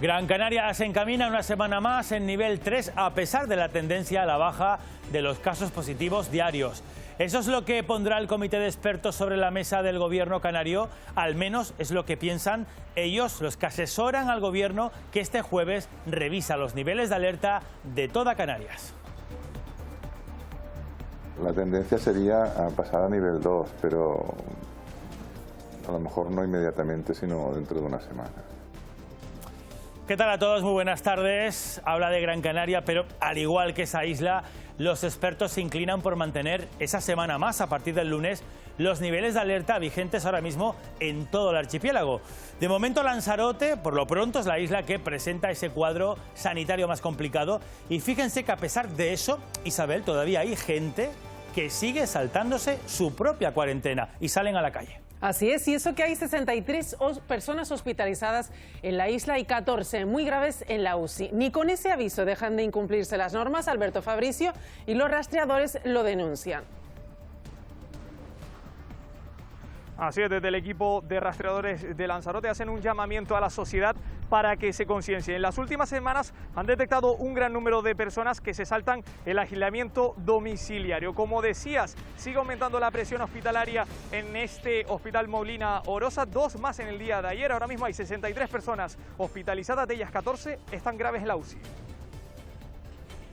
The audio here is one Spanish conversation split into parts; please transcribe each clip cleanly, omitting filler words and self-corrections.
Gran Canaria se encamina una semana más en nivel 3 a pesar de la tendencia a la baja de los casos positivos diarios. Eso es lo que pondrá el comité de expertos sobre la mesa del gobierno canario, al menos es lo que piensan ellos, los que asesoran al gobierno que este jueves revisa los niveles de alerta de toda Canarias. La tendencia sería a pasar a nivel 2, pero a lo mejor no inmediatamente, sino dentro de una semana. ¿Qué tal a todos? Muy buenas tardes. Habla de Gran Canaria, pero al igual que esa isla, los expertos se inclinan por mantener esa semana más, a partir del lunes, los niveles de alerta vigentes ahora mismo en todo el archipiélago. De momento Lanzarote, por lo pronto, es la isla que presenta ese cuadro sanitario más complicado. Y fíjense que a pesar de eso, Isabel, todavía hay gente que sigue saltándose su propia cuarentena y salen a la calle. Así es, y eso que hay 63 personas hospitalizadas en la isla y 14 muy graves en la UCI. Ni con ese aviso dejan de incumplirse las normas, Alberto Fabricio, y los rastreadores lo denuncian. Así es, desde el equipo de rastreadores de Lanzarote hacen un llamamiento a la sociedad para que se conciencie. En las últimas semanas han detectado un gran número de personas que se saltan el aislamiento domiciliario. Como decías, sigue aumentando la presión hospitalaria en este Hospital Molina Orosa, 2 más en el día de ayer. Ahora mismo hay 63 personas hospitalizadas, de ellas 14 están graves en la UCI.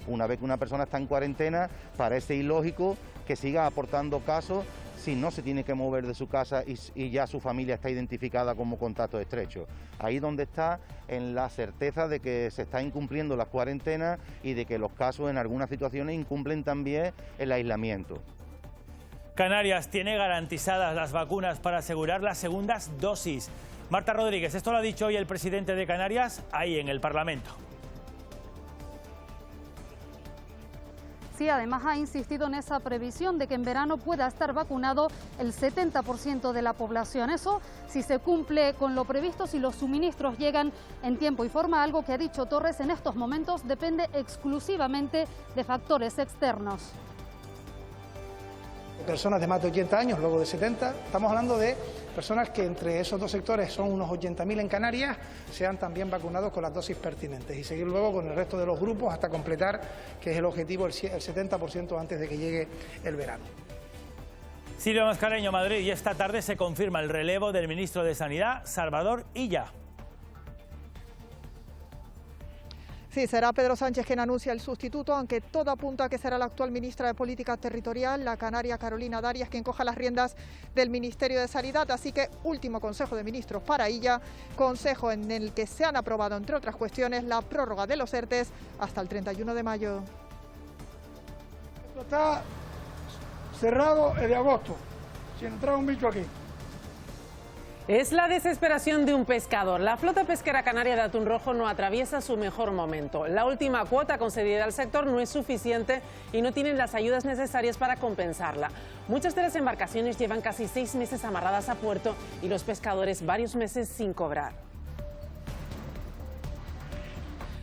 Una vez que una persona está en cuarentena, parece ilógico que siga aportando casos si no se tiene que mover de su casa y ya su familia está identificada como contacto estrecho. Ahí donde está, en la certeza de que se está incumpliendo las cuarentenas y de que los casos en algunas situaciones incumplen también el aislamiento. Canarias tiene garantizadas las vacunas para asegurar las segundas dosis. Marta Rodríguez, esto lo ha dicho hoy el presidente de Canarias ahí en el Parlamento. Sí, además ha insistido en esa previsión de que en verano pueda estar vacunado el 70% de la población. Eso si se cumple con lo previsto, si los suministros llegan en tiempo y forma, algo que ha dicho Torres en estos momentos depende exclusivamente de factores externos. Personas de más de 80 años, luego de 70, estamos hablando de personas que entre esos dos sectores son unos 80.000 en Canarias, sean también vacunados con las dosis pertinentes y seguir luego con el resto de los grupos hasta completar, que es el objetivo, el 70% antes de que llegue el verano. Silvia Mascareño, Madrid, y esta tarde se confirma el relevo del ministro de Sanidad, Salvador Illa. Sí, será Pedro Sánchez quien anuncia el sustituto, aunque todo apunta a que será la actual ministra de Política Territorial, la canaria Carolina Darias, quien coja las riendas del Ministerio de Sanidad. Así que último consejo de ministros para ella, consejo en el que se han aprobado, entre otras cuestiones, la prórroga de los ERTEs hasta el 31 de mayo. Esto está cerrado desde agosto, sin entrar un bicho aquí. Es la desesperación de un pescador. La flota pesquera canaria de atún rojo no atraviesa su mejor momento. La última cuota concedida al sector no es suficiente y no tienen las ayudas necesarias para compensarla. Muchas de las embarcaciones llevan casi 6 meses amarradas a puerto y los pescadores varios meses sin cobrar.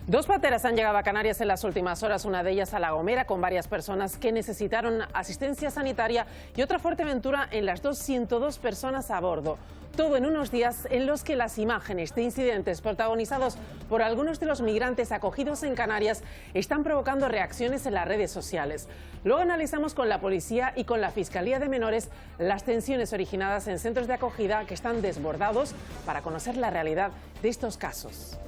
2 pateras han llegado a Canarias en las últimas horas, una de ellas a La Gomera, con varias personas que necesitaron asistencia sanitaria, y otra a Fuerteventura, en las 102 personas a bordo. Todo en unos días en los que las imágenes de incidentes protagonizados por algunos de los migrantes acogidos en Canarias están provocando reacciones en las redes sociales. Luego analizamos con la policía y con la Fiscalía de Menores las tensiones originadas en centros de acogida que están desbordados, para conocer la realidad de estos casos.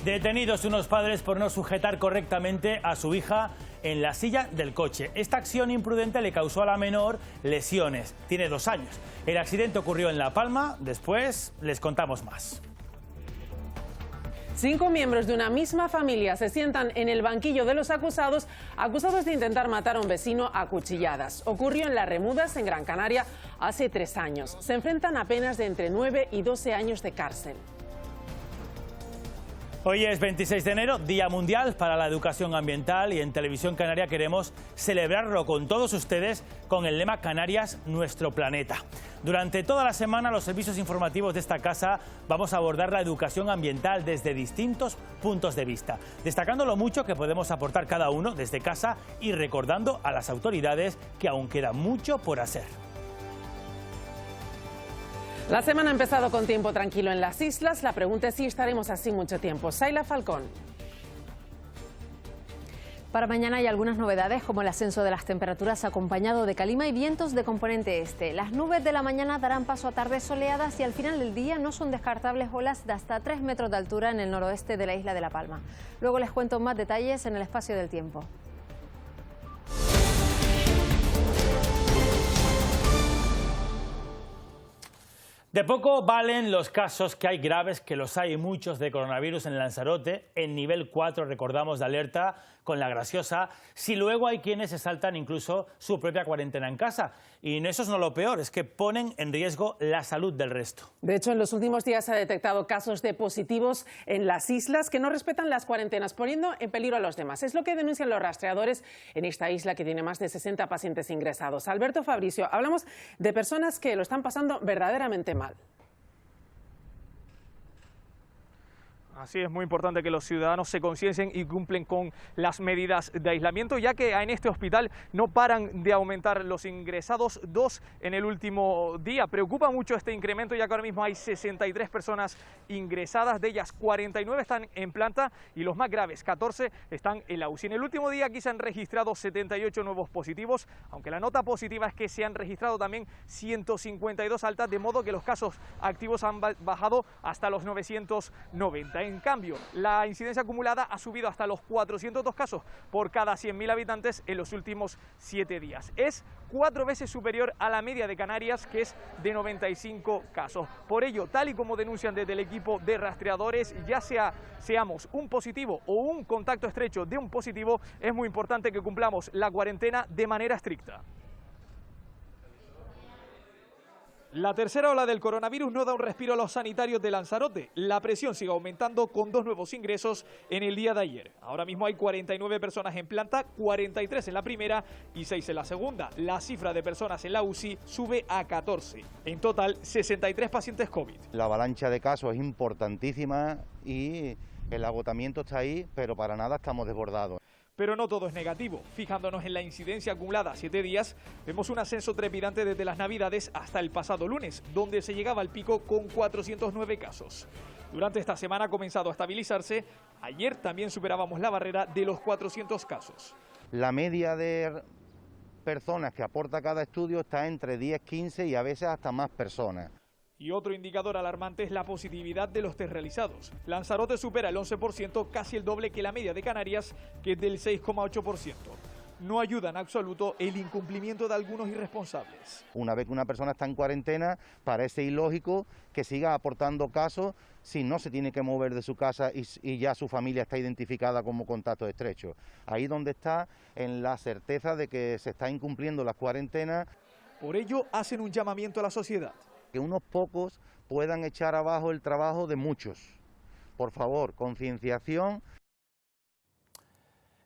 Detenidos unos padres por no sujetar correctamente a su hija en la silla del coche. Esta acción imprudente le causó a la menor lesiones. Tiene 2 años. El accidente ocurrió en La Palma. Después les contamos más. 5 miembros de una misma familia se sientan en el banquillo de los acusados de intentar matar a un vecino a cuchilladas. Ocurrió en Las Remudas, en Gran Canaria, hace 3 años. Se enfrentan a penas de entre 9 y 12 años de cárcel. Hoy es 26 de enero, Día Mundial para la Educación Ambiental, y en Televisión Canaria queremos celebrarlo con todos ustedes con el lema Canarias, nuestro planeta. Durante toda la semana los servicios informativos de esta casa vamos a abordar la educación ambiental desde distintos puntos de vista, destacando lo mucho que podemos aportar cada uno desde casa y recordando a las autoridades que aún queda mucho por hacer. La semana ha empezado con tiempo tranquilo en las islas. La pregunta es si estaremos así mucho tiempo. Saila Falcón. Para mañana hay algunas novedades, como el ascenso de las temperaturas acompañado de calima y vientos de componente este. Las nubes de la mañana darán paso a tardes soleadas y al final del día no son descartables olas de hasta 3 metros de altura en el noroeste de la isla de La Palma. Luego les cuento más detalles en el espacio del tiempo. De poco valen los casos que hay graves, que los hay muchos, de coronavirus en Lanzarote, en nivel 4, recordamos, de alerta con la Graciosa, si luego hay quienes se saltan incluso su propia cuarentena en casa. Y eso es no lo peor, es que ponen en riesgo la salud del resto. De hecho, en los últimos días se ha detectado casos de positivos en las islas que no respetan las cuarentenas, poniendo en peligro a los demás. Es lo que denuncian los rastreadores en esta isla, que tiene más de 60 pacientes ingresados. Alberto Fabricio, hablamos de personas que lo están pasando verdaderamente mal. Así es, muy importante que los ciudadanos se conciencien y cumplen con las medidas de aislamiento, ya que en este hospital no paran de aumentar los ingresados, 2 en el último día. Preocupa mucho este incremento, ya que ahora mismo hay 63 personas ingresadas, de ellas 49 están en planta y los más graves, 14, están en la UCI. En el último día aquí se han registrado 78 nuevos positivos, aunque la nota positiva es que se han registrado también 152 altas, de modo que los casos activos han bajado hasta los 990. En cambio, la incidencia acumulada ha subido hasta los 402 casos por cada 100.000 habitantes en los últimos 7 días. Es 4 veces superior a la media de Canarias, que es de 95 casos. Por ello, tal y como denuncian desde el equipo de rastreadores, ya seamos un positivo o un contacto estrecho de un positivo, es muy importante que cumplamos la cuarentena de manera estricta. La tercera ola del coronavirus no da un respiro a los sanitarios de Lanzarote. La presión sigue aumentando con 2 nuevos ingresos en el día de ayer. Ahora mismo hay 49 personas en planta, 43 en la primera y 6 en la segunda. La cifra de personas en la UCI sube a 14. En total, 63 pacientes COVID. La avalancha de casos es importantísima y el agotamiento está ahí, pero para nada estamos desbordados. Pero no todo es negativo. Fijándonos en la incidencia acumulada a 7 días, vemos un ascenso trepidante desde las Navidades hasta el pasado lunes, donde se llegaba al pico con 409 casos. Durante esta semana ha comenzado a estabilizarse. Ayer también superábamos la barrera de los 400 casos. La media de personas que aporta cada estudio está entre 10, 15 y a veces hasta más personas. Y otro indicador alarmante es la positividad de los test realizados. Lanzarote supera el 11%, casi el doble que la media de Canarias, que es del 6,8%. No ayuda en absoluto el incumplimiento de algunos irresponsables. Una vez que una persona está en cuarentena, parece ilógico que siga aportando casos si no se tiene que mover de su casa y ya su familia está identificada como contacto estrecho. Ahí donde está, en la certeza de que se está incumpliendo las cuarentenas. Por ello, hacen un llamamiento a la sociedad. Que unos pocos puedan echar abajo el trabajo de muchos. Por favor, concienciación.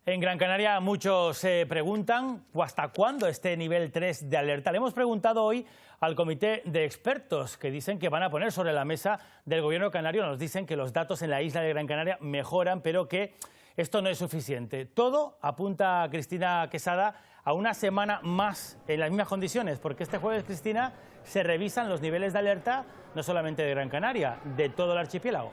En Gran Canaria muchos se preguntan hasta cuándo este nivel 3 de alerta. Le hemos preguntado hoy al comité de expertos que dicen que van a poner sobre la mesa del gobierno canario. Nos dicen que los datos en la isla de Gran Canaria mejoran, pero que esto no es suficiente. Todo apunta a Cristina Quesada a una semana más en las mismas condiciones, porque este jueves, Cristina, se revisan los niveles de alerta no solamente de Gran Canaria, de todo el archipiélago.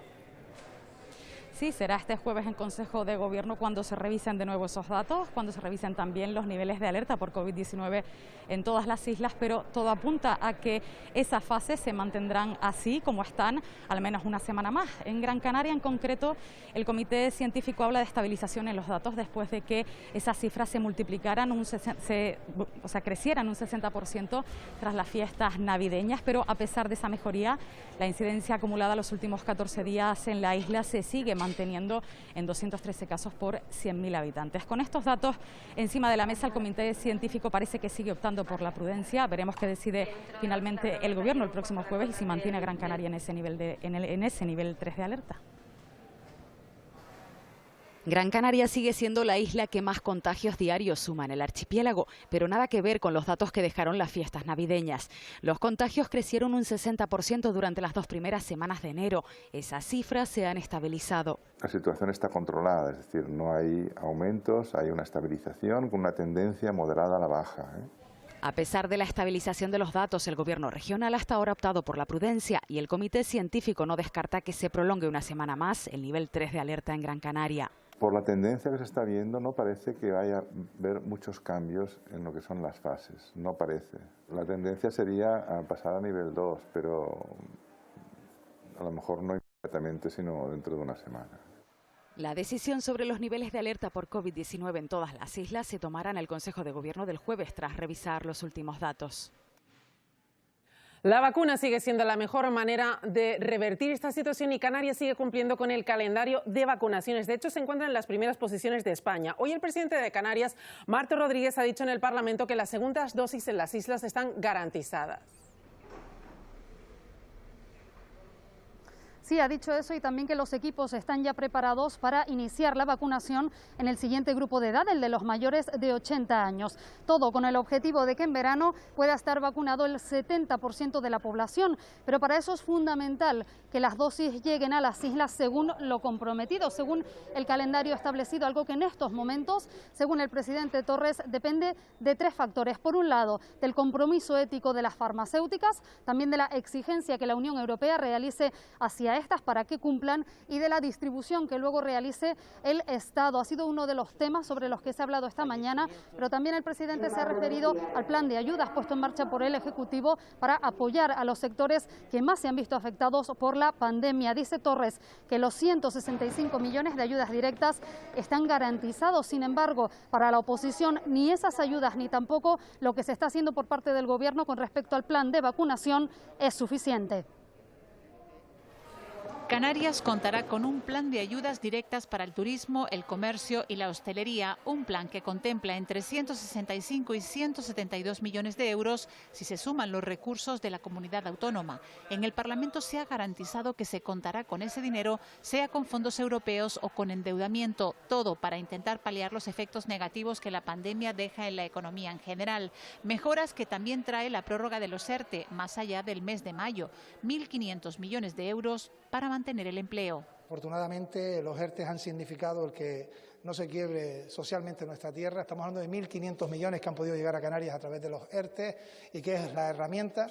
Sí, será este jueves en Consejo de Gobierno cuando se revisen de nuevo esos datos, cuando se revisen también los niveles de alerta por COVID-19 en todas las islas, pero todo apunta a que esas fases se mantendrán así como están, al menos una semana más. En Gran Canaria, en concreto, el Comité Científico habla de estabilización en los datos después de que esas cifras se multiplicaran, crecieran un 60% tras las fiestas navideñas, pero a pesar de esa mejoría, la incidencia acumulada los últimos 14 días en la isla se sigue manteniendo en 213 casos por 100.000 habitantes. Con estos datos encima de la mesa, el Comité Científico parece que sigue optando por la prudencia. Veremos qué decide finalmente el Gobierno el próximo jueves y si mantiene a Gran Canaria en ese nivel 3 de alerta. Gran Canaria sigue siendo la isla que más contagios diarios suma en el archipiélago, pero nada que ver con los datos que dejaron las fiestas navideñas. Los contagios crecieron un 60% durante las 2 primeras semanas de enero. Esas cifras se han estabilizado. La situación está controlada, es decir, no hay aumentos, hay una estabilización con una tendencia moderada a la baja. A pesar de la estabilización de los datos, el gobierno regional hasta ahora ha optado por la prudencia y el comité científico no descarta que se prolongue una semana más el nivel 3 de alerta en Gran Canaria. Por la tendencia que se está viendo, no parece que vaya a haber muchos cambios en lo que son las fases, no parece. La tendencia sería a pasar a nivel 2, pero a lo mejor no inmediatamente, sino dentro de una semana. La decisión sobre los niveles de alerta por COVID-19 en todas las islas se tomará en el Consejo de Gobierno del jueves tras revisar los últimos datos. La vacuna sigue siendo la mejor manera de revertir esta situación y Canarias sigue cumpliendo con el calendario de vacunaciones. De hecho, se encuentra en las primeras posiciones de España. Hoy el presidente de Canarias, Marta Rodríguez, ha dicho en el Parlamento que las segundas dosis en las islas están garantizadas. Sí, ha dicho eso y también que los equipos están ya preparados para iniciar la vacunación en el siguiente grupo de edad, el de los mayores de 80 años. Todo con el objetivo de que en verano pueda estar vacunado el 70% de la población. Pero para eso es fundamental que las dosis lleguen a las islas según lo comprometido, según el calendario establecido, algo que en estos momentos, según el presidente Torres, depende de 3 factores. Por un lado, del compromiso ético de las farmacéuticas, también de la exigencia que la Unión Europea realice hacia estas para que cumplan y de la distribución que luego realice el Estado. Ha sido uno de los temas sobre los que se ha hablado esta mañana, pero también el presidente se ha referido al plan de ayudas puesto en marcha por el Ejecutivo para apoyar a los sectores que más se han visto afectados por la pandemia. Dice Torres que los 165 millones de ayudas directas están garantizados. Sin embargo, para la oposición ni esas ayudas ni tampoco lo que se está haciendo por parte del Gobierno con respecto al plan de vacunación es suficiente. Canarias contará con un plan de ayudas directas para el turismo, el comercio y la hostelería, un plan que contempla entre 165 y 172 millones de euros si se suman los recursos de la comunidad autónoma. En el Parlamento se ha garantizado que se contará con ese dinero, sea con fondos europeos o con endeudamiento, todo para intentar paliar los efectos negativos que la pandemia deja en la economía en general. Mejoras que también trae la prórroga de los ERTE, más allá del mes de mayo, 1.500 millones de euros para mantener el empleo. Afortunadamente, los ERTE han significado el que no se quiebre socialmente nuestra tierra. Estamos hablando de 1.500 millones que han podido llegar a Canarias a través de los ERTE y que es la herramienta,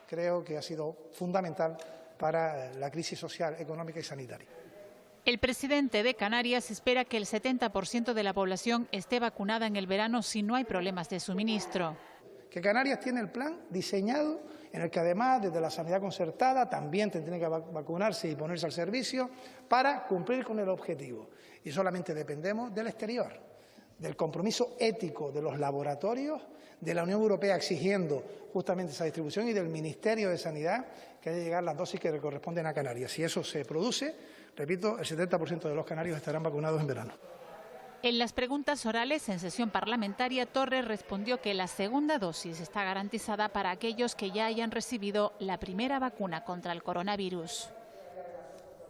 creo que ha sido fundamental para la crisis social, económica y sanitaria. El presidente de Canarias espera que el 70% de la población esté vacunada en el verano si no hay problemas de suministro. Que Canarias tiene el plan diseñado en el que además desde la sanidad concertada también tiene que vacunarse y ponerse al servicio para cumplir con el objetivo. Y solamente dependemos del exterior, del compromiso ético de los laboratorios, de la Unión Europea exigiendo justamente esa distribución y del Ministerio de Sanidad que haya llegar las dosis que le corresponden a Canarias. Si eso se produce, repito, el 70% de los canarios estarán vacunados en verano. En las preguntas orales en sesión parlamentaria, Torres respondió que la segunda dosis está garantizada para aquellos que ya hayan recibido la primera vacuna contra el coronavirus.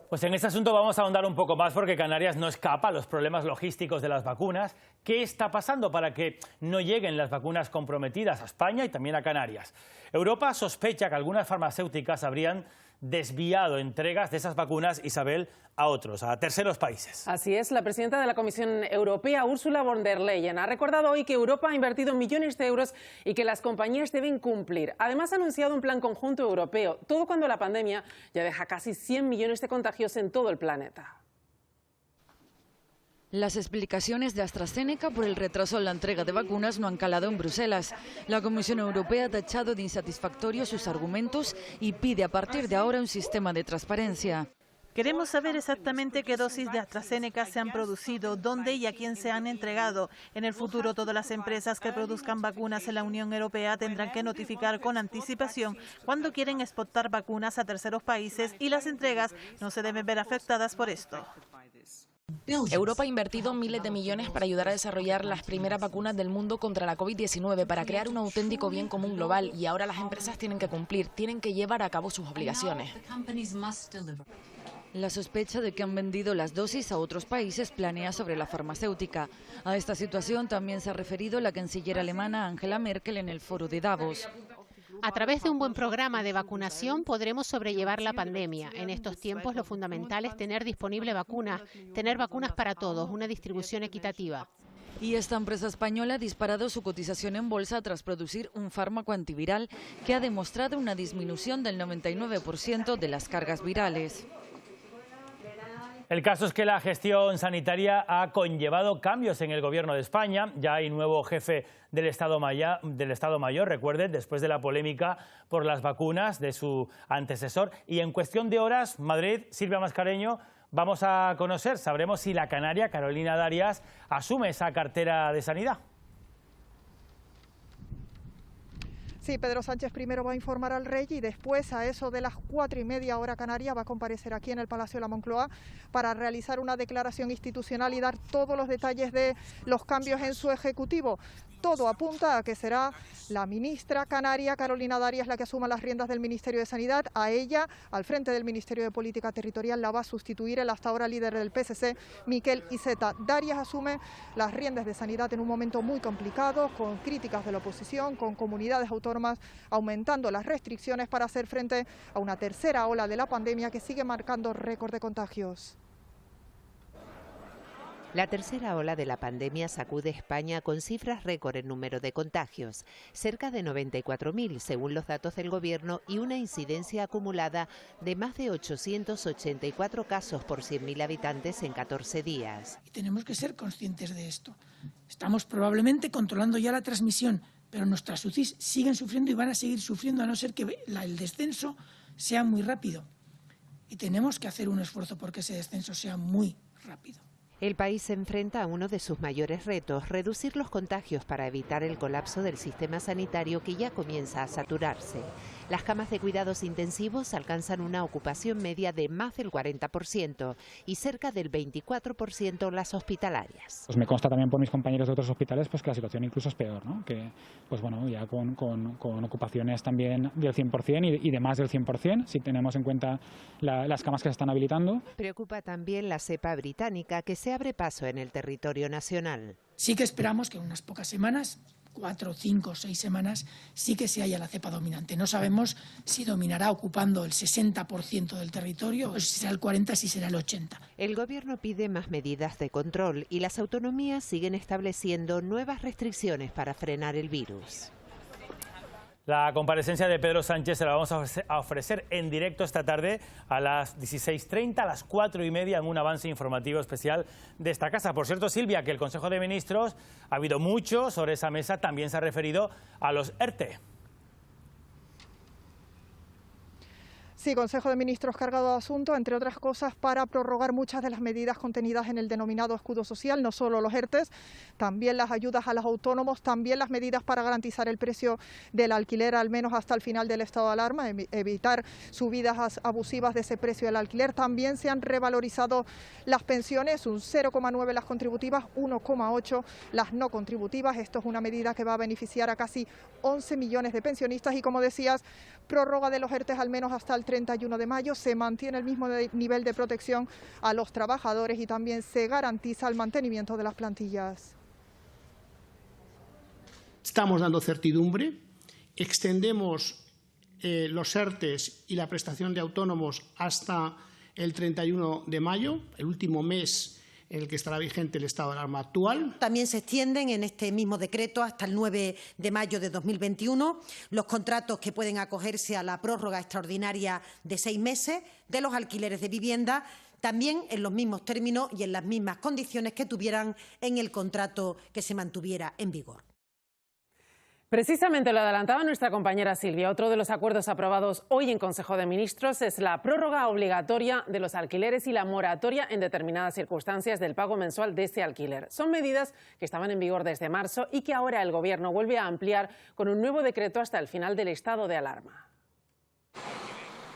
Pues en este asunto vamos a ahondar un poco más porque Canarias no escapa a los problemas logísticos de las vacunas. ¿Qué está pasando para que no lleguen las vacunas comprometidas a España y también a Canarias? Europa sospecha que algunas farmacéuticas habrían desviado entregas de esas vacunas, Isabel, a otros, a terceros países. Así es, la presidenta de la Comisión Europea, Ursula von der Leyen, ha recordado hoy que Europa ha invertido millones de euros y que las compañías deben cumplir. Además, ha anunciado un plan conjunto europeo, todo cuando la pandemia ya deja casi 100 millones de contagios en todo el planeta. Las explicaciones de AstraZeneca por el retraso en la entrega de vacunas no han calado en Bruselas. La Comisión Europea ha tachado de insatisfactorios sus argumentos y pide a partir de ahora un sistema de transparencia. Queremos saber exactamente qué dosis de AstraZeneca se han producido, dónde y a quién se han entregado. En el futuro, todas las empresas que produzcan vacunas en la Unión Europea tendrán que notificar con anticipación cuando quieren exportar vacunas a terceros países y las entregas no se deben ver afectadas por esto. Europa ha invertido miles de millones para ayudar a desarrollar las primeras vacunas del mundo contra la COVID-19 para crear un auténtico bien común global y ahora las empresas tienen que cumplir, tienen que llevar a cabo sus obligaciones. La sospecha de que han vendido las dosis a otros países planea sobre la farmacéutica. A esta situación también se ha referido la canciller alemana Angela Merkel en el foro de Davos. A través de un buen programa de vacunación podremos sobrellevar la pandemia. En estos tiempos lo fundamental es tener disponible vacunas, tener vacunas para todos, una distribución equitativa. Y esta empresa española ha disparado su cotización en bolsa tras producir un fármaco antiviral que ha demostrado una disminución del 99% de las cargas virales. El caso es que la gestión sanitaria ha conllevado cambios en el Gobierno de España. Ya hay nuevo jefe del Estado Mayor, recuerden, después de la polémica por las vacunas de su antecesor. Y en cuestión de horas, Madrid, Silvia Mascareño, vamos a conocer, sabremos si la canaria Carolina Darias asume esa cartera de Sanidad. Sí, Pedro Sánchez primero va a informar al rey y después, a eso de las 4:30 hora canaria, va a comparecer aquí en el Palacio de la Moncloa para realizar una declaración institucional y dar todos los detalles de los cambios en su ejecutivo. Todo apunta a que será la ministra canaria Carolina Darias la que asuma las riendas del Ministerio de Sanidad. A ella, al frente del Ministerio de Política Territorial, la va a sustituir el hasta ahora líder del PSC, Miquel Iceta. Darias asume las riendas de Sanidad en un momento muy complicado, con críticas de la oposición, con comunidades autónomas aumentando las restricciones para hacer frente a una tercera ola de la pandemia que sigue marcando récord de contagios. La tercera ola de la pandemia sacude España con cifras récord en número de contagios, cerca de 94.000 según los datos del Gobierno y una incidencia acumulada de más de 884 casos por 100.000 habitantes en 14 días. Y tenemos que ser conscientes de esto. Estamos probablemente controlando ya la transmisión, pero nuestras UCIs siguen sufriendo y van a seguir sufriendo a no ser que el descenso sea muy rápido. Y tenemos que hacer un esfuerzo porque ese descenso sea muy rápido. El país se enfrenta a uno de sus mayores retos, reducir los contagios para evitar el colapso del sistema sanitario que ya comienza a saturarse. Las camas de cuidados intensivos alcanzan una ocupación media de más del 40% y cerca del 24% las hospitalarias. Pues me consta también por mis compañeros de otros hospitales pues que la situación incluso es peor, ¿no? Que pues bueno, ya con ocupaciones también del 100% y de más del 100%, si tenemos en cuenta las camas que se están habilitando. Preocupa también la cepa británica que se abre paso en el territorio nacional. Sí que esperamos que en unas pocas semanas, 4, 5, 6 semanas, sí que se haya la cepa dominante. No sabemos si dominará ocupando el 60% del territorio, o si será el 40%, si será el 80%. El Gobierno pide más medidas de control y las autonomías siguen estableciendo nuevas restricciones para frenar el virus. La comparecencia de Pedro Sánchez se la vamos a ofrecer en directo esta tarde a las 16:30, a las 4:30, en un avance informativo especial de esta casa. Por cierto, Silvia, que el Consejo de Ministros ha habido mucho sobre esa mesa, también se ha referido a los ERTE. Sí, Consejo de Ministros cargado de asunto, entre otras cosas, para prorrogar muchas de las medidas contenidas en el denominado escudo social, no solo los ERTEs, también las ayudas a los autónomos, también las medidas para garantizar el precio del alquiler, al menos hasta el final del estado de alarma, evitar subidas abusivas de ese precio del alquiler. También se han revalorizado las pensiones, un 0,9 las contributivas, 1,8 las no contributivas. Esto es una medida que va a beneficiar a casi 11 millones de pensionistas y, como decías, prórroga de los ERTEs al menos hasta el 31 de mayo, se mantiene el mismo nivel de protección a los trabajadores y también se garantiza el mantenimiento de las plantillas. Estamos dando certidumbre, extendemos los ERTEs y la prestación de autónomos hasta el 31 de mayo, el último mes en el que estará vigente el estado de alarma actual. También se extienden en este mismo decreto hasta el 9 de mayo de 2021 los contratos que pueden acogerse a la prórroga extraordinaria de 6 meses de los alquileres de vivienda, también en los mismos términos y en las mismas condiciones que tuvieran en el contrato que se mantuviera en vigor. Precisamente lo adelantaba nuestra compañera Silvia. Otro de los acuerdos aprobados hoy en Consejo de Ministros es la prórroga obligatoria de los alquileres y la moratoria en determinadas circunstancias del pago mensual de ese alquiler. Son medidas que estaban en vigor desde marzo y que ahora el Gobierno vuelve a ampliar con un nuevo decreto hasta el final del estado de alarma.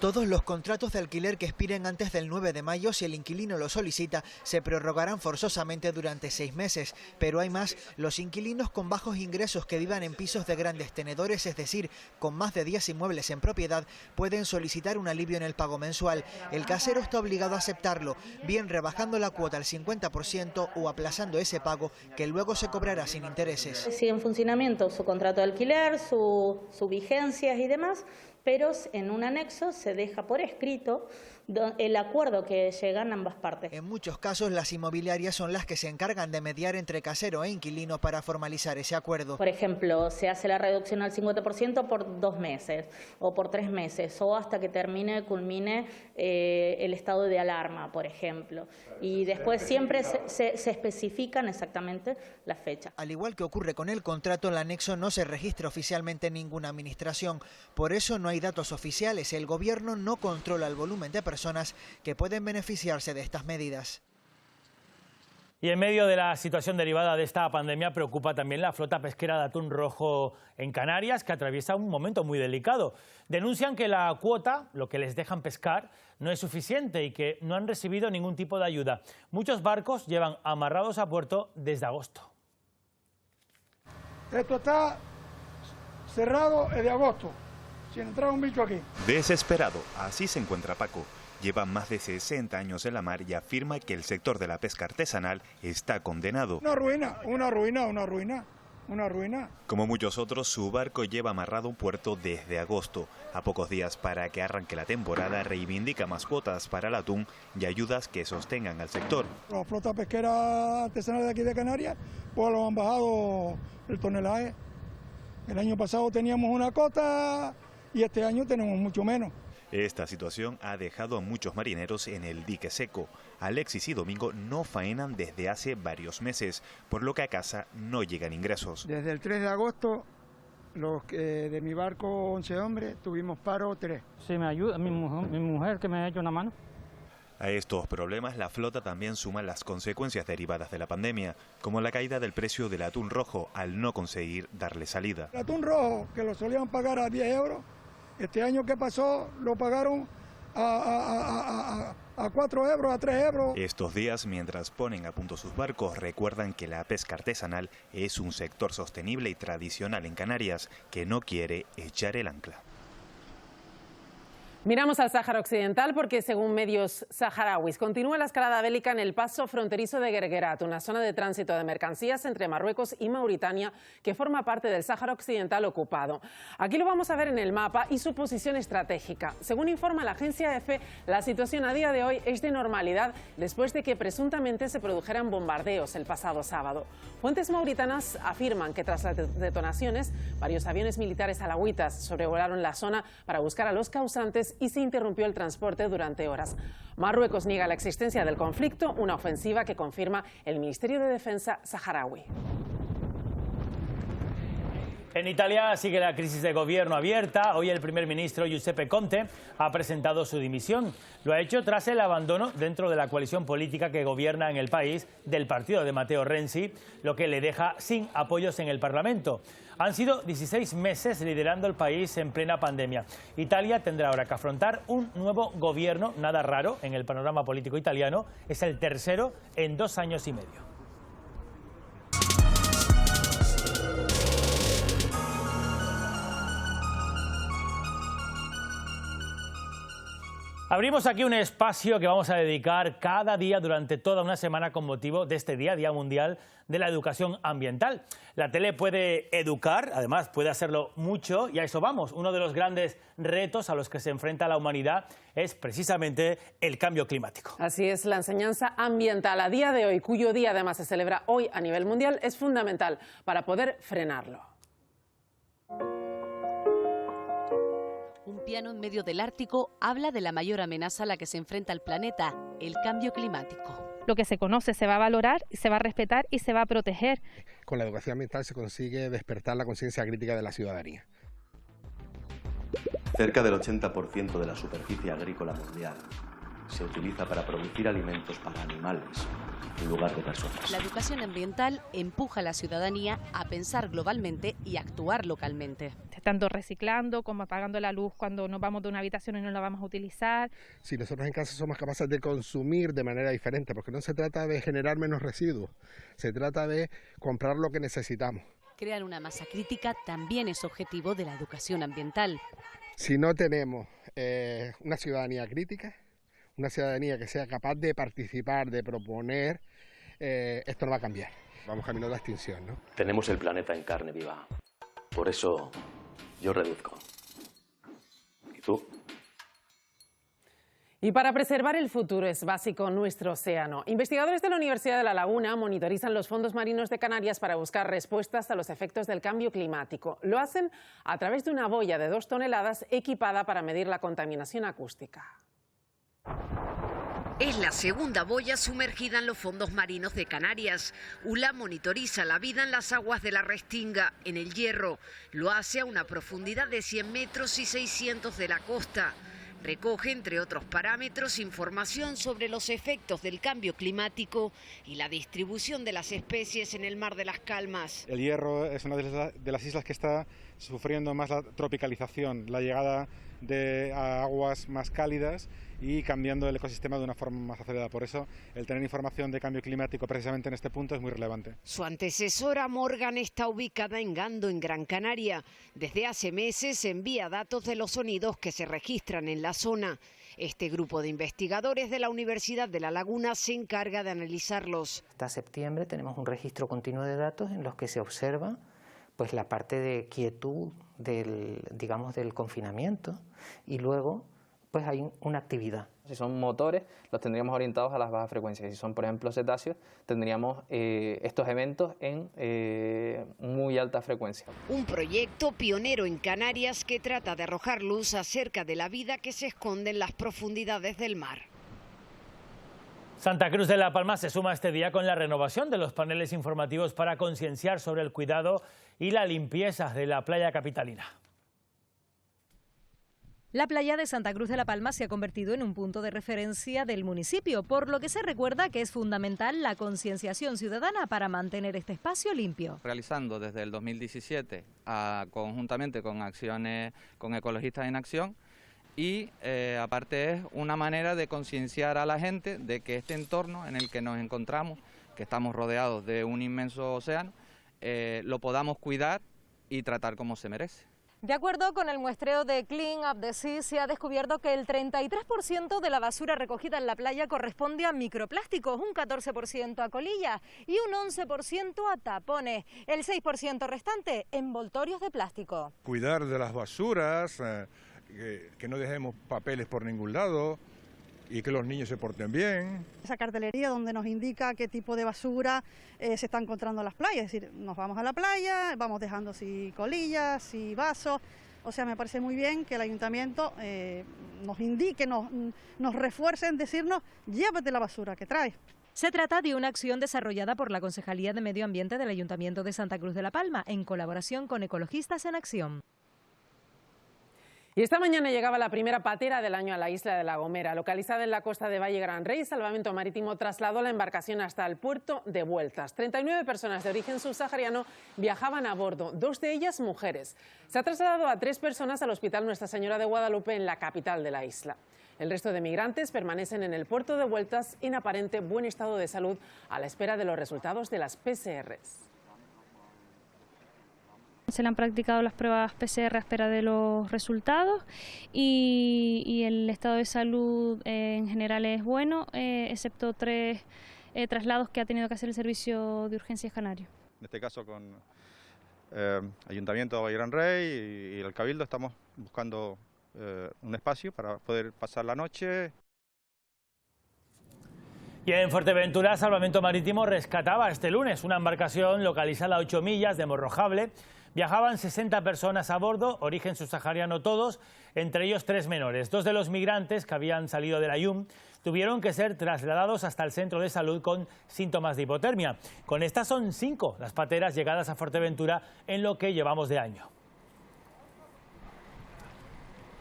Todos los contratos de alquiler que expiren antes del 9 de mayo, si el inquilino lo solicita, se prorrogarán forzosamente durante 6 meses. Pero hay más, los inquilinos con bajos ingresos que vivan en pisos de grandes tenedores, es decir, con más de 10 inmuebles en propiedad, pueden solicitar un alivio en el pago mensual. El casero está obligado a aceptarlo, bien rebajando la cuota al 50% o aplazando ese pago que luego se cobrará sin intereses. Sigue en funcionamiento su contrato de alquiler, su vigencias y demás, pero en un anexo se deja por escrito el acuerdo que llegan ambas partes. En muchos casos, las inmobiliarias son las que se encargan de mediar entre casero e inquilino para formalizar ese acuerdo. Por ejemplo, se hace la reducción al 50% por 2 meses o por 3 meses o hasta que culmine el estado de alarma, por ejemplo. Y después siempre se especifican exactamente las fechas. Al igual que ocurre con el contrato, el anexo no se registra oficialmente en ninguna administración. Por eso no hay datos oficiales. El gobierno no controla el volumen de personas que pueden beneficiarse de estas medidas. Y en medio de la situación derivada de esta pandemia preocupa también la flota pesquera de atún rojo en Canarias, que atraviesa un momento muy delicado. Denuncian que la cuota, lo que les dejan pescar, no es suficiente y que no han recibido ningún tipo de ayuda. Muchos barcos llevan amarrados a puerto desde agosto. Esto está cerrado desde agosto, sin entrar un bicho aquí. Desesperado, así se encuentra Paco. Lleva más de 60 años en la mar y afirma que el sector de la pesca artesanal está condenado. Una ruina. Como muchos otros, su barco lleva amarrado a un puerto desde agosto. A pocos días para que arranque la temporada, reivindica más cuotas para el atún y ayudas que sostengan al sector. La flota pesquera artesanal de aquí de Canarias, pues lo han bajado el tonelaje. El año pasado teníamos una cota y este año tenemos mucho menos. Esta situación ha dejado a muchos marineros en el dique seco. Alexis y Domingo no faenan desde hace varios meses, por lo que a casa no llegan ingresos. Desde el 3 de agosto, de mi barco 11 hombres, tuvimos paro 3. Sí, me ayuda mi mujer que me ha hecho una mano. A estos problemas la flota también suma las consecuencias derivadas de la pandemia, como la caída del precio del atún rojo al no conseguir darle salida. El atún rojo, que lo solían pagar a 10 euros, este año que pasó lo pagaron a 4 euros, a 3 euros. Estos días, mientras ponen a punto sus barcos, recuerdan que la pesca artesanal es un sector sostenible y tradicional en Canarias que no quiere echar el ancla. Miramos al Sáhara Occidental porque, según medios saharauis, continúa la escalada bélica en el paso fronterizo de Guerguerat, una zona de tránsito de mercancías entre Marruecos y Mauritania que forma parte del Sáhara Occidental ocupado. Aquí lo vamos a ver en el mapa y su posición estratégica. Según informa la agencia EFE, la situación a día de hoy es de normalidad después de que presuntamente se produjeran bombardeos el pasado sábado. Fuentes mauritanas afirman que tras las detonaciones, varios aviones militares alauitas sobrevolaron la zona para buscar a los causantes y se interrumpió el transporte durante horas. Marruecos niega la existencia del conflicto, una ofensiva que confirma el Ministerio de Defensa saharaui. En Italia sigue la crisis de gobierno abierta. Hoy el primer ministro Giuseppe Conte ha presentado su dimisión. Lo ha hecho tras el abandono dentro de la coalición política que gobierna en el país del partido de Matteo Renzi, lo que le deja sin apoyos en el Parlamento. Han sido 16 meses liderando el país en plena pandemia. Italia tendrá ahora que afrontar un nuevo gobierno, nada raro en el panorama político italiano. Es el tercero en 2 años y medio. Abrimos aquí un espacio que vamos a dedicar cada día durante toda una semana con motivo de este Día Mundial de la Educación Ambiental. La tele puede educar, además puede hacerlo mucho y a eso vamos. Uno de los grandes retos a los que se enfrenta la humanidad es precisamente el cambio climático. Así es, la enseñanza ambiental a día de hoy, cuyo día además se celebra hoy a nivel mundial, es fundamental para poder frenarlo. Un piano en medio del Ártico habla de la mayor amenaza a la que se enfrenta el planeta, el cambio climático. Lo que se conoce se va a valorar, se va a respetar y se va a proteger. Con la educación ambiental se consigue despertar la conciencia crítica de la ciudadanía. Cerca del 80% de la superficie agrícola mundial se utiliza para producir alimentos para animales en lugar de personas. La educación ambiental empuja a la ciudadanía a pensar globalmente y actuar localmente. Tanto reciclando como apagando la luz cuando nos vamos de una habitación y no la vamos a utilizar. Si nosotros en casa somos capaces de consumir de manera diferente, porque no se trata de generar menos residuos, se trata de comprar lo que necesitamos. Crear una masa crítica también es objetivo de la educación ambiental. Si no tenemos una ciudadanía crítica, una ciudadanía que sea capaz de participar, de proponer, esto no va a cambiar. Vamos camino a la extinción, ¿no? Tenemos el planeta en carne viva. Por eso yo reduzco. ¿Y tú? Y para preservar el futuro es básico nuestro océano. Investigadores de la Universidad de La Laguna monitorizan los fondos marinos de Canarias para buscar respuestas a los efectos del cambio climático. Lo hacen a través de una boya de 2 toneladas equipada para medir la contaminación acústica. Es la segunda boya sumergida en los fondos marinos de Canarias. ULA monitoriza la vida en las aguas de la Restinga, en el Hierro. Lo hace a una profundidad de 100 metros y 600 de la costa. Recoge, entre otros parámetros, información sobre los efectos del cambio climático y la distribución de las especies en el Mar de las Calmas. El Hierro es una de las islas que está sufriendo más la tropicalización, la llegada de aguas más cálidas y cambiando el ecosistema de una forma más acelerada. Por eso, el tener información de cambio climático precisamente en este punto es muy relevante. Su antecesora Morgan está ubicada en Gando, en Gran Canaria. Desde hace meses envía datos de los sonidos que se registran en la zona. Este grupo de investigadores de la Universidad de La Laguna se encarga de analizarlos. Hasta septiembre tenemos un registro continuo de datos en los que se observa pues la parte de quietud del confinamiento, y luego pues hay una actividad. Si son motores, los tendríamos orientados a las bajas frecuencias. Si son, por ejemplo, cetáceos, tendríamos estos eventos en muy alta frecuencia. Un proyecto pionero en Canarias que trata de arrojar luz acerca de la vida que se esconde en las profundidades del mar. Santa Cruz de la Palma se suma este día con la renovación de los paneles informativos para concienciar sobre el cuidado y la limpieza de la playa capitalina. La playa de Santa Cruz de la Palma se ha convertido en un punto de referencia del municipio, por lo que se recuerda que es fundamental la concienciación ciudadana para mantener este espacio limpio. Realizando desde el 2017, conjuntamente con acciones con Ecologistas en Acción, y aparte es una manera de concienciar a la gente de que este entorno en el que nos encontramos, que estamos rodeados de un inmenso océano, lo podamos cuidar y tratar como se merece. De acuerdo con el muestreo de Clean Up the Sea, se ha descubierto que el 33% de la basura recogida en la playa corresponde a microplásticos, un 14% a colillas y un 11% a tapones. El 6% restante, envoltorios de plástico. Cuidar de las basuras, que no dejemos papeles por ningún lado y que los niños se porten bien. Esa cartelería donde nos indica qué tipo de basura se está encontrando en las playas, es decir, nos vamos a la playa, vamos dejando si colillas, si vasos, o sea, me parece muy bien que el ayuntamiento nos indique, nos refuerce en decirnos, llévate la basura que traes. Se trata de una acción desarrollada por la Concejalía de Medio Ambiente del Ayuntamiento de Santa Cruz de la Palma, en colaboración con Ecologistas en Acción. Y esta mañana llegaba la primera patera del año a la isla de La Gomera. Localizada en la costa de Valle Gran Rey, Salvamento Marítimo trasladó la embarcación hasta el puerto de Vueltas. 39 personas de origen subsahariano viajaban a bordo, 2 de ellas mujeres. Se ha trasladado a 3 personas al Hospital Nuestra Señora de Guadalupe en la capital de la isla. El resto de migrantes permanecen en el puerto de Vueltas en aparente buen estado de salud a la espera de los resultados de las PCRs. Se le han practicado las pruebas PCR a espera de los resultados y el estado de salud en general es bueno, excepto 3 traslados que ha tenido que hacer el Servicio de Urgencias Canario. En este caso con Ayuntamiento de Valle Gran Rey y el Cabildo estamos buscando un espacio para poder pasar la noche. Y en Fuerteventura, Salvamento Marítimo rescataba este lunes una embarcación localizada a 8 millas de Morrojable. Viajaban 60 personas a bordo, origen subsahariano todos, entre ellos 3 menores. 2 de los migrantes que habían salido de la IUM tuvieron que ser trasladados hasta el centro de salud con síntomas de hipotermia. Con estas son 5 las pateras llegadas a Fuerteventura en lo que llevamos de año.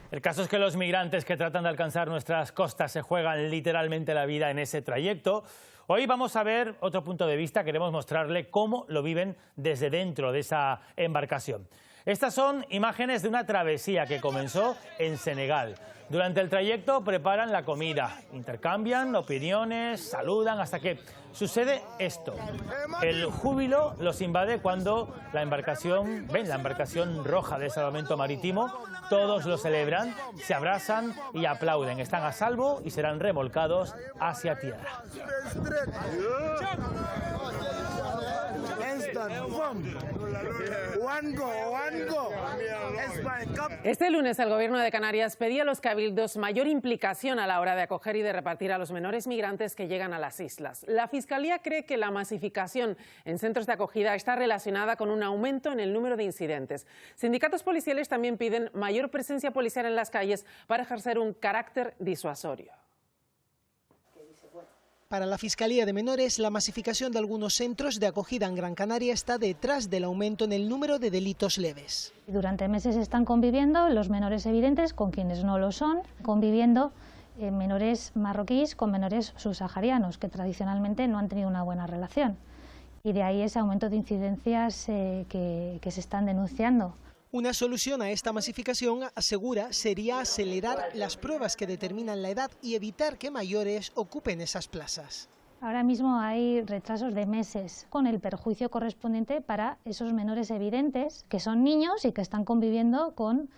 El caso es que los migrantes que tratan de alcanzar nuestras costas se juegan literalmente la vida en ese trayecto. Hoy vamos a ver otro punto de vista, queremos mostrarle cómo lo viven desde dentro de esa embarcación. Estas son imágenes de una travesía que comenzó en Senegal. Durante el trayecto preparan la comida, intercambian opiniones, saludan hasta que sucede esto. El júbilo los invade cuando ven la embarcación roja de Salvamento Marítimo. Todos lo celebran, se abrazan y aplauden. Están a salvo y serán remolcados hacia tierra. Este lunes el Gobierno de Canarias pedía a los cabildos mayor implicación a la hora de acoger y de repartir a los menores migrantes que llegan a las islas. La Fiscalía cree que la masificación en centros de acogida está relacionada con un aumento en el número de incidentes. Sindicatos policiales también piden mayor presencia policial en las calles para ejercer un carácter disuasorio. Para la Fiscalía de Menores, la masificación de algunos centros de acogida en Gran Canaria está detrás del aumento en el número de delitos leves. Durante meses están conviviendo los menores evidentes con quienes no lo son, conviviendo menores marroquíes con menores subsaharianos, que tradicionalmente no han tenido una buena relación. Y de ahí ese aumento de incidencias que se están denunciando. Una solución a esta masificación, asegura, sería acelerar las pruebas que determinan la edad y evitar que mayores ocupen esas plazas. Ahora mismo hay retrasos de meses con el perjuicio correspondiente para esos menores evidentes, que son niños y que están conviviendo con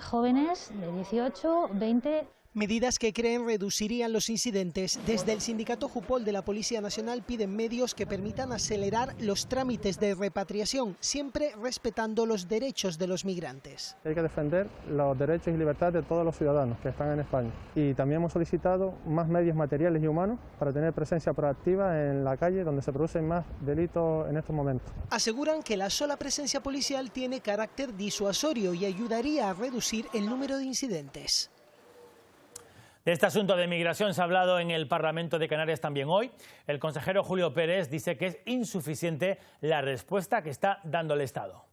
jóvenes de 18, 20... Medidas que creen reducirían los incidentes. Desde el sindicato Jupol de la Policía Nacional piden medios que permitan acelerar los trámites de repatriación, siempre respetando los derechos de los migrantes. Hay que defender los derechos y libertades de todos los ciudadanos que están en España. Y también hemos solicitado más medios materiales y humanos para tener presencia proactiva en la calle donde se producen más delitos en estos momentos. Aseguran que la sola presencia policial tiene carácter disuasorio y ayudaría a reducir el número de incidentes. De este asunto de migración se ha hablado en el Parlamento de Canarias también hoy. El consejero Julio Pérez dice que es insuficiente la respuesta que está dando el Estado.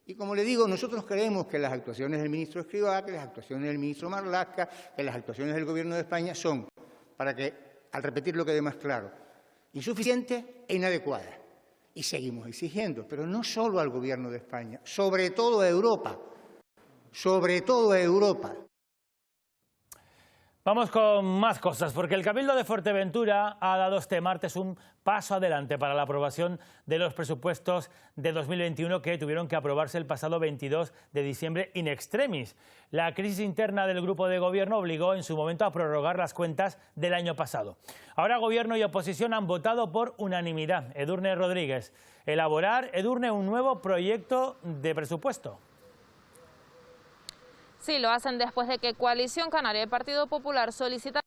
Y como le digo, nosotros creemos que las actuaciones del ministro Escrivá, que las actuaciones del ministro Marlaska, que las actuaciones del Gobierno de España son, para que, al repetir lo que quede más claro, insuficientes e inadecuadas. Y seguimos exigiendo, pero no solo al Gobierno de España, sobre todo a Europa. Sobre todo a Europa. Vamos con más cosas, porque el Cabildo de Fuerteventura ha dado este martes un paso adelante para la aprobación de los presupuestos de 2021 que tuvieron que aprobarse el pasado 22 de diciembre in extremis. La crisis interna del grupo de gobierno obligó en su momento a prorrogar las cuentas del año pasado. Ahora gobierno y oposición han votado por unanimidad. Edurne Rodríguez, elaborar, Edurne, un nuevo proyecto de presupuesto. Sí, lo hacen después de que Coalición Canaria y el Partido Popular solicitaran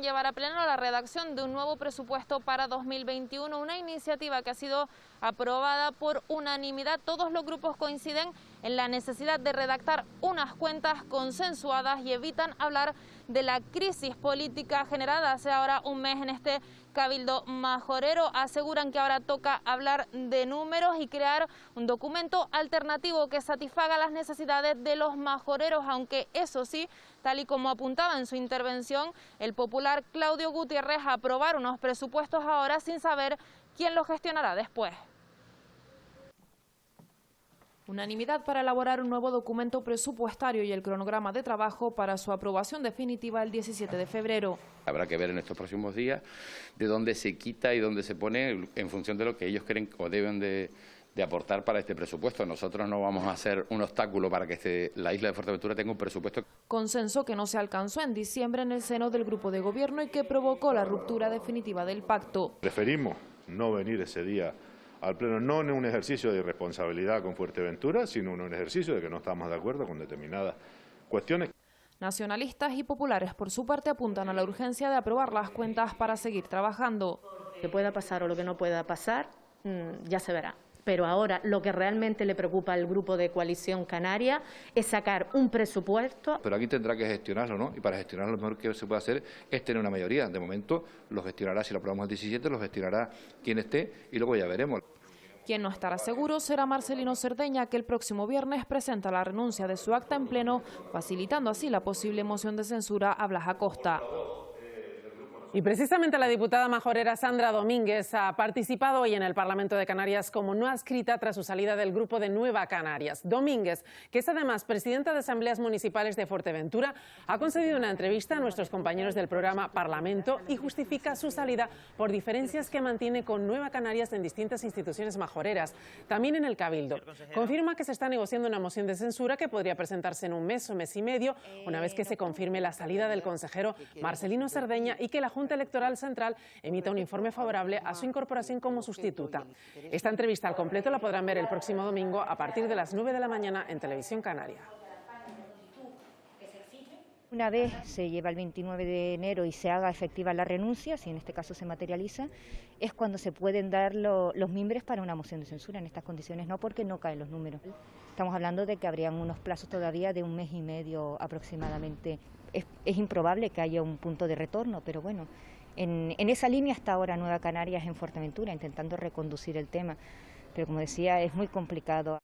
llevar a pleno la redacción de un nuevo presupuesto para 2021, una iniciativa que ha sido aprobada por unanimidad. Todos los grupos coinciden en la necesidad de redactar unas cuentas consensuadas y evitan hablar de la crisis política generada hace ahora un mes en este cabildo majorero. Aseguran que ahora toca hablar de números y crear un documento alternativo que satisfaga las necesidades de los majoreros, aunque eso sí, tal y como apuntaba en su intervención el popular Claudio Gutiérrez, aprobar unos presupuestos ahora sin saber quién los gestionará después. Unanimidad para elaborar un nuevo documento presupuestario y el cronograma de trabajo para su aprobación definitiva el 17 de febrero. Habrá que ver en estos próximos días de dónde se quita y dónde se pone en función de lo que ellos creen o deben de aportar para este presupuesto. Nosotros no vamos a ser un obstáculo para que la isla de Fuerteventura tenga un presupuesto. Consenso que no se alcanzó en diciembre en el seno del grupo de gobierno y que provocó la ruptura definitiva del pacto. Preferimos no venir ese día al Pleno, no en un ejercicio de irresponsabilidad con Fuerteventura, sino en un ejercicio de que no estamos de acuerdo con determinadas cuestiones. Nacionalistas y populares, por su parte, apuntan a la urgencia de aprobar las cuentas para seguir trabajando. Lo que pueda pasar o lo que no pueda pasar, ya se verá. Pero ahora lo que realmente le preocupa al grupo de Coalición Canaria es sacar un presupuesto. Pero aquí tendrá que gestionarlo, ¿no? Y para gestionarlo lo mejor que se puede hacer es tener una mayoría. De momento lo gestionará, si lo aprobamos el 17, lo gestionará quien esté y luego ya veremos. Quien no estará seguro será Marcelino Cerdeña, que el próximo viernes presenta la renuncia de su acta en pleno, facilitando así la posible moción de censura a Blas Acosta. Y precisamente la diputada majorera Sandra Domínguez ha participado hoy en el Parlamento de Canarias como no adscrita tras su salida del grupo de Nueva Canarias. Domínguez, que es además presidenta de Asambleas Municipales de Fuerteventura, ha concedido una entrevista a nuestros compañeros del programa Parlamento y justifica su salida por diferencias que mantiene con Nueva Canarias en distintas instituciones majoreras, también en el Cabildo. Confirma que se está negociando una moción de censura que podría presentarse en un mes o mes y medio, una vez que se confirme la salida del consejero Marcelino Cerdeña y que la Junta Electoral Central emita un informe favorable a su incorporación como sustituta. Esta entrevista al completo la podrán ver el próximo domingo a partir de las 9 de la mañana en Televisión Canaria. Una vez se lleva el 29 de enero y se haga efectiva la renuncia, si en este caso se materializa, es cuando se pueden dar los mimbres para una moción de censura. En estas condiciones no, porque no caen los números. Estamos hablando de que habrían unos plazos todavía de un mes y medio aproximadamente. Es improbable que haya un punto de retorno, pero bueno, en esa línea está ahora Nueva Canarias en Fuerteventura, intentando reconducir el tema. Pero como decía, es muy complicado.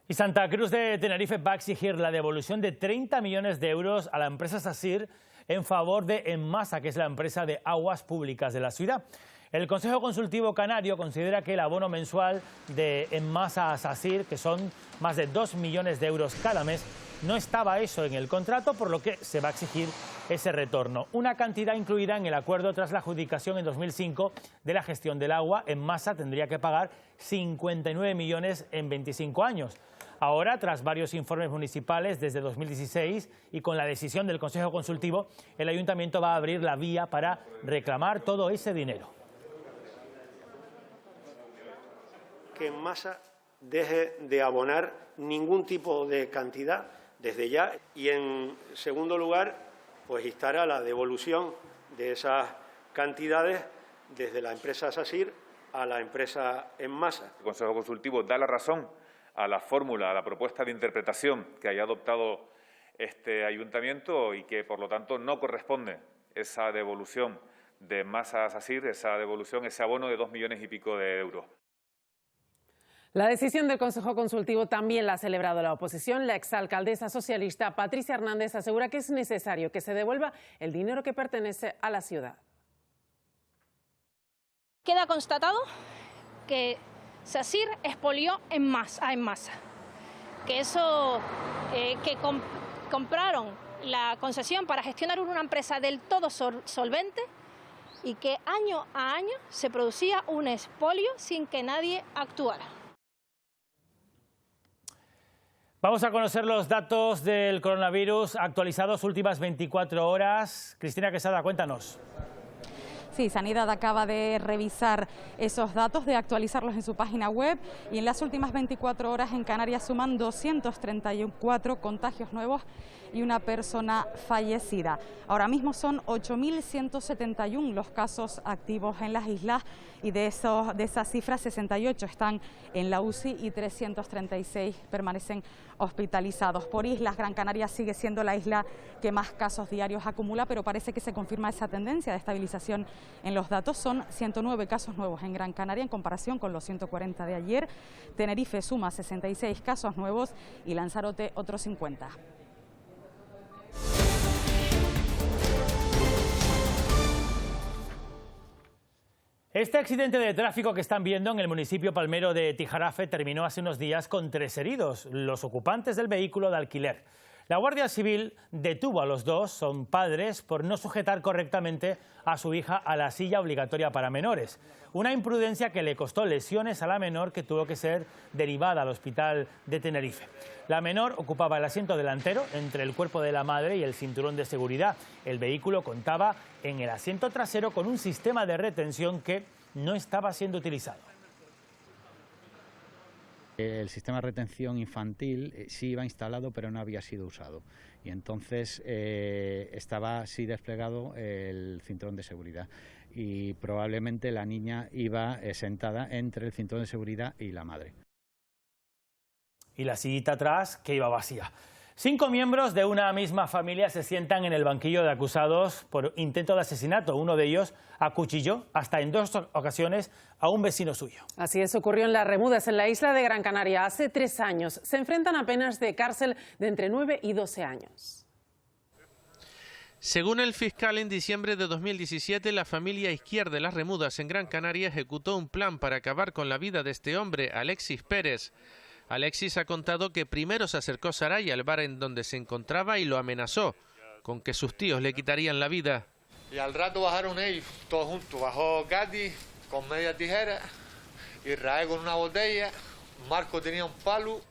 Y Santa Cruz de Tenerife va a exigir la devolución de 30 millones de euros a la empresa Sasir en favor de Enmasa, que es la empresa de aguas públicas de la ciudad. El Consejo Consultivo Canario considera que el abono mensual de Enmasa a Sasir, que son más de 2 millones de euros cada mes, no estaba eso en el contrato, por lo que se va a exigir ese retorno. Una cantidad incluida en el acuerdo tras la adjudicación en 2005 de la gestión del agua. Enmasa tendría que pagar 59 millones en 25 años. Ahora, tras varios informes municipales desde 2016 y con la decisión del Consejo Consultivo, el Ayuntamiento va a abrir la vía para reclamar todo ese dinero. Que Enmasa deje de abonar ningún tipo de cantidad desde ya, y en segundo lugar, pues instar a la devolución de esas cantidades desde la empresa Sasir a la empresa Enmasa. El Consejo Consultivo da la razón a la fórmula, a la propuesta de interpretación que haya adoptado este ayuntamiento y que, por lo tanto, no corresponde esa devolución de Enmasa a Sasir, esa devolución, ese abono de 2 millones y pico de euros. La decisión del Consejo Consultivo también la ha celebrado la oposición. La exalcaldesa socialista Patricia Hernández asegura que es necesario que se devuelva el dinero que pertenece a la ciudad. Queda constatado que Sasir expolió a Enmasa, que eso compraron la concesión para gestionar una empresa del todo solvente y que año a año se producía un expolio sin que nadie actuara. Vamos a conocer los datos del coronavirus actualizados últimas 24 horas. Cristina Quesada, cuéntanos. Sí, Sanidad acaba de revisar esos datos, de actualizarlos en su página web, y en las últimas 24 horas en Canarias suman 234 contagios nuevos y una persona fallecida. Ahora mismo son 8.171 los casos activos en las islas, y de esas cifras 68 están en la UCI y 336 permanecen hospitalizados. Por islas, Gran Canaria sigue siendo la isla que más casos diarios acumula, pero parece que se confirma esa tendencia de estabilización en los datos. Son 109 casos nuevos en Gran Canaria en comparación con los 140 de ayer. Tenerife suma 66 casos nuevos y Lanzarote otros 50. Este accidente de tráfico que están viendo en el municipio palmero de Tijarafe terminó hace unos días con 3 heridos, los ocupantes del vehículo de alquiler. La Guardia Civil detuvo a los dos, son padres, por no sujetar correctamente a su hija a la silla obligatoria para menores. Una imprudencia que le costó lesiones a la menor, que tuvo que ser derivada al hospital de Tenerife. La menor ocupaba el asiento delantero entre el cuerpo de la madre y el cinturón de seguridad. El vehículo contaba en el asiento trasero con un sistema de retención que no estaba siendo utilizado. El sistema de retención infantil sí iba instalado, pero no había sido usado. Y entonces estaba sí desplegado el cinturón de seguridad. Y probablemente la niña iba sentada entre el cinturón de seguridad y la madre. Y la sillita atrás, que iba vacía. 5 miembros de una misma familia se sientan en el banquillo de acusados por intento de asesinato. Uno de ellos acuchilló hasta en 2 ocasiones a un vecino suyo. Así es, ocurrió en Las Remudas, en la isla de Gran Canaria, hace 3 años. Se enfrentan a penas de cárcel de entre 9 y 12 años. Según el fiscal, en diciembre de 2017, la familia Izquierda de las Remudas en Gran Canaria ejecutó un plan para acabar con la vida de este hombre, Alexis Pérez. Alexis ha contado que primero se acercó Saray al bar en donde se encontraba y lo amenazó con que sus tíos le quitarían la vida. Y al rato bajaron ellos, todos juntos. Bajó Gatti con media tijera, Israel con una botella, Marco tenía un palo.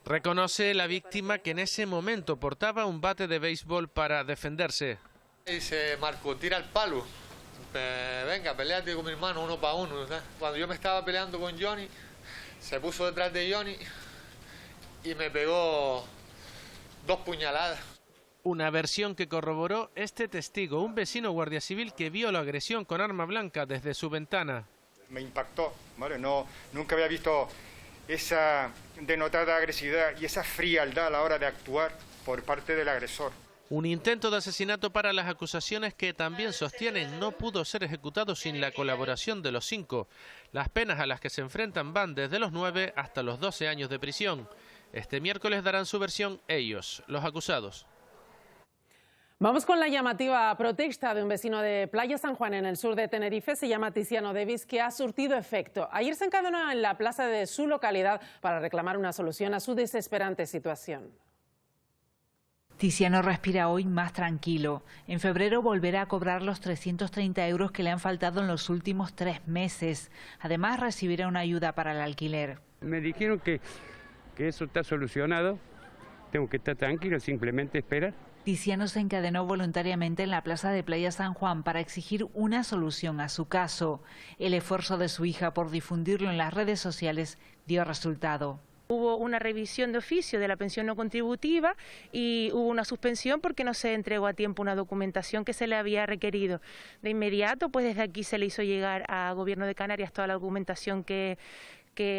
Reconoce la víctima que en ese momento portaba un bate de béisbol para defenderse. Dice Marco, tira el palo. Venga, peleate con mi hermano uno para uno. ¿Sabes? Cuando yo me estaba peleando con Johnny, se puso detrás de Johnny y me pegó 2 puñaladas. Una versión que corroboró este testigo, un vecino guardia civil que vio la agresión con arma blanca desde su ventana. Me impactó, ¿vale? Nunca había visto esa denotada agresividad y esa frialdad a la hora de actuar por parte del agresor. Un intento de asesinato para las acusaciones que también sostienen no pudo ser ejecutado sin la colaboración de los 5. Las penas a las que se enfrentan van desde los 9 hasta los 12 años de prisión. Este miércoles darán su versión ellos, los acusados. Vamos con la llamativa protesta de un vecino de Playa San Juan en el sur de Tenerife, se llama Tiziano Davis, que ha surtido efecto. Ayer se encadenó en la plaza de su localidad para reclamar una solución a su desesperante situación. Tiziano respira hoy más tranquilo. En febrero volverá a cobrar los 330 euros que le han faltado en los últimos 3 meses. Además recibirá una ayuda para el alquiler. Me dijeron que eso está solucionado, tengo que estar tranquilo, simplemente esperar. Tiziano se encadenó voluntariamente en la plaza de Playa San Juan para exigir una solución a su caso. El esfuerzo de su hija por difundirlo en las redes sociales dio resultado. Hubo una revisión de oficio de la pensión no contributiva y hubo una suspensión porque no se entregó a tiempo una documentación que se le había requerido. De inmediato, pues desde aquí se le hizo llegar al Gobierno de Canarias toda la documentación que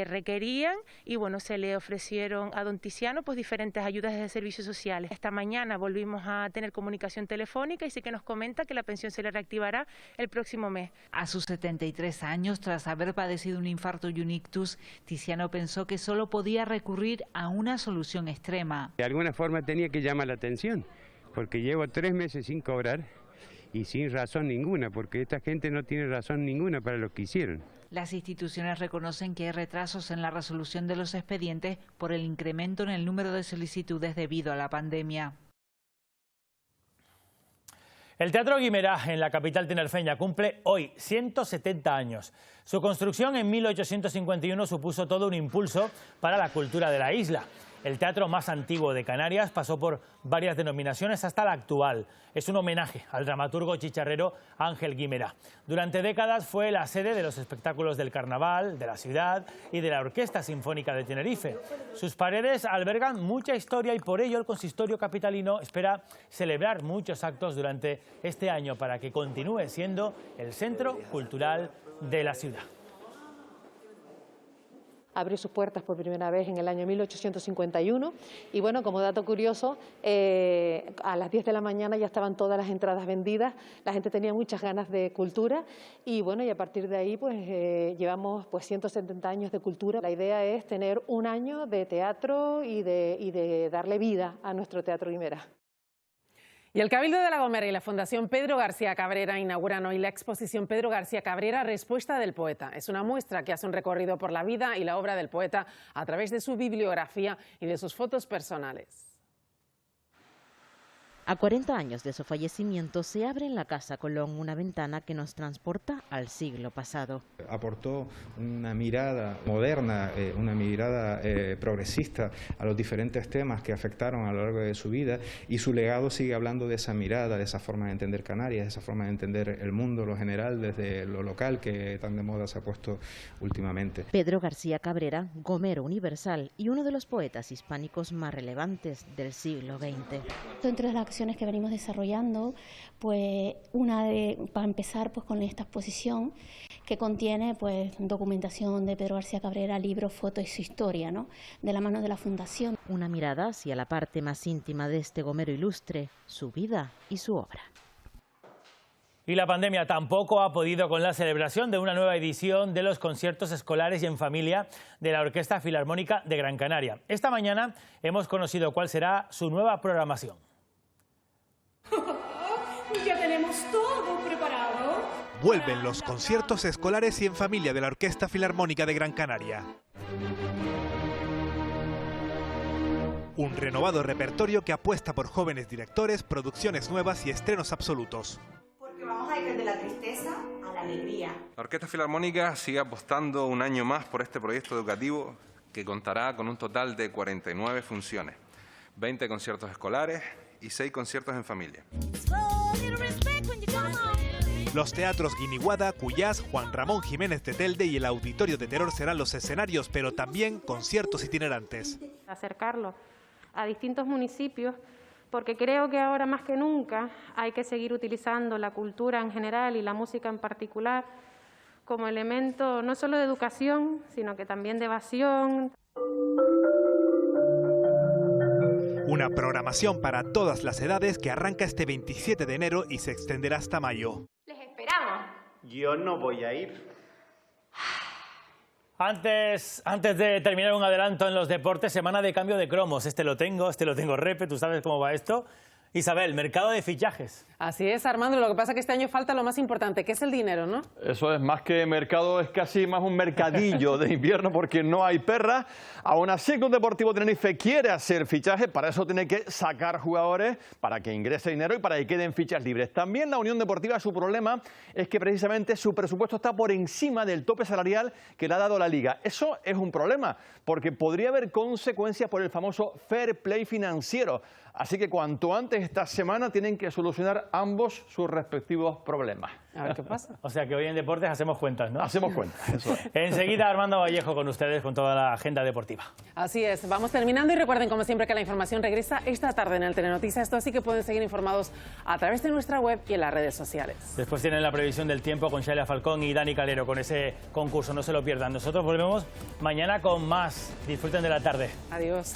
requerían y bueno, se le ofrecieron a don Tiziano pues diferentes ayudas de servicios sociales. Esta mañana volvimos a tener comunicación telefónica y sí que nos comenta que la pensión se le reactivará el próximo mes. A sus 73 años, tras haber padecido un infarto y un ictus, Tiziano pensó que solo podía recurrir a una solución extrema. De alguna forma tenía que llamar la atención, porque llevo 3 meses sin cobrar y sin razón ninguna, porque esta gente no tiene razón ninguna para lo que hicieron. Las instituciones reconocen que hay retrasos en la resolución de los expedientes por el incremento en el número de solicitudes debido a la pandemia. El Teatro Guimerá, en la capital tinerfeña, cumple hoy 170 años. Su construcción en 1851 supuso todo un impulso para la cultura de la isla. El teatro más antiguo de Canarias pasó por varias denominaciones hasta la actual. Es un homenaje al dramaturgo chicharrero Ángel Guimerá. Durante décadas fue la sede de los espectáculos del carnaval, de la ciudad y de la Orquesta Sinfónica de Tenerife. Sus paredes albergan mucha historia y por ello el consistorio capitalino espera celebrar muchos actos durante este año para que continúe siendo el centro cultural de la ciudad. Abrió sus puertas por primera vez en el año 1851 y bueno, como dato curioso, a las 10 de la mañana ya estaban todas las entradas vendidas, la gente tenía muchas ganas de cultura y bueno, y a partir de ahí pues llevamos pues 170 años de cultura. La idea es tener un año de teatro y de darle vida a nuestro Teatro Guimerá. Y el Cabildo de La Gomera y la Fundación Pedro García Cabrera inauguran hoy la exposición Pedro García Cabrera, Respuesta del Poeta. Es una muestra que hace un recorrido por la vida y la obra del poeta a través de su bibliografía y de sus fotos personales. A 40 años de su fallecimiento se abre en la Casa Colón una ventana que nos transporta al siglo pasado. Aportó una mirada moderna, una mirada progresista a los diferentes temas que afectaron a lo largo de su vida y su legado sigue hablando de esa mirada, de esa forma de entender Canarias, de esa forma de entender el mundo, lo general, desde lo local que tan de moda se ha puesto últimamente. Pedro García Cabrera, gomero universal y uno de los poetas hispánicos más relevantes del siglo XX. Dentro de las acciones que venimos desarrollando, pues para empezar pues con esta exposición que contiene pues documentación de Pedro García Cabrera, libros, fotos y su historia, ¿no?, de la mano de la Fundación. Una mirada hacia la parte más íntima de este gomero ilustre, su vida y su obra. Y la pandemia tampoco ha podido con la celebración de una nueva edición de los conciertos escolares y en familia de la Orquesta Filarmónica de Gran Canaria. Esta mañana hemos conocido cuál será su nueva programación. Vuelven los conciertos escolares y en familia de la Orquesta Filarmónica de Gran Canaria. Un renovado repertorio que apuesta por jóvenes directores, producciones nuevas y estrenos absolutos. Porque vamos a ir de la tristeza a la alegría. La Orquesta Filarmónica sigue apostando un año más por este proyecto educativo que contará con un total de 49 funciones, 20 conciertos escolares y 6 conciertos en familia. Los teatros Guiniguada, Cuyás, Juan Ramón Jiménez de Telde y el Auditorio de Terror serán los escenarios, pero también conciertos itinerantes. Acercarlo a distintos municipios, porque creo que ahora más que nunca hay que seguir utilizando la cultura en general y la música en particular como elemento no solo de educación, sino que también de evasión. Una programación para todas las edades que arranca este 27 de enero y se extenderá hasta mayo. Les esperamos. Yo no voy a ir. Antes de terminar, un adelanto en los deportes, semana de cambio de cromos. Este lo tengo Repe, tú sabes cómo va esto. Isabel, mercado de fichajes. Así es, Armando, lo que pasa es que este año falta lo más importante, que es el dinero, ¿no? Eso es, más que mercado, es casi más un mercadillo de invierno porque no hay perra. Aún así, el Club Deportivo Tenerife quiere hacer fichaje, para eso tiene que sacar jugadores, para que ingrese dinero y para que queden fichas libres. También la Unión Deportiva, su problema es que precisamente su presupuesto está por encima del tope salarial que le ha dado la Liga. Eso es un problema, porque podría haber consecuencias por el famoso fair play financiero. Así que cuanto antes esta semana tienen que solucionar ambos sus respectivos problemas. A ver qué pasa. O sea que hoy en Deportes hacemos cuentas, ¿no? Hacemos cuentas, eso es. Enseguida Armando Vallejo con ustedes con toda la agenda deportiva. Así es, vamos terminando y recuerden como siempre que la información regresa esta tarde en el Telenoticias. Esto así que pueden seguir informados a través de nuestra web y en las redes sociales. Después tienen la previsión del tiempo con Sheila Falcón y Dani Calero con ese concurso, no se lo pierdan. Nosotros volvemos mañana con más. Disfruten de la tarde. Adiós.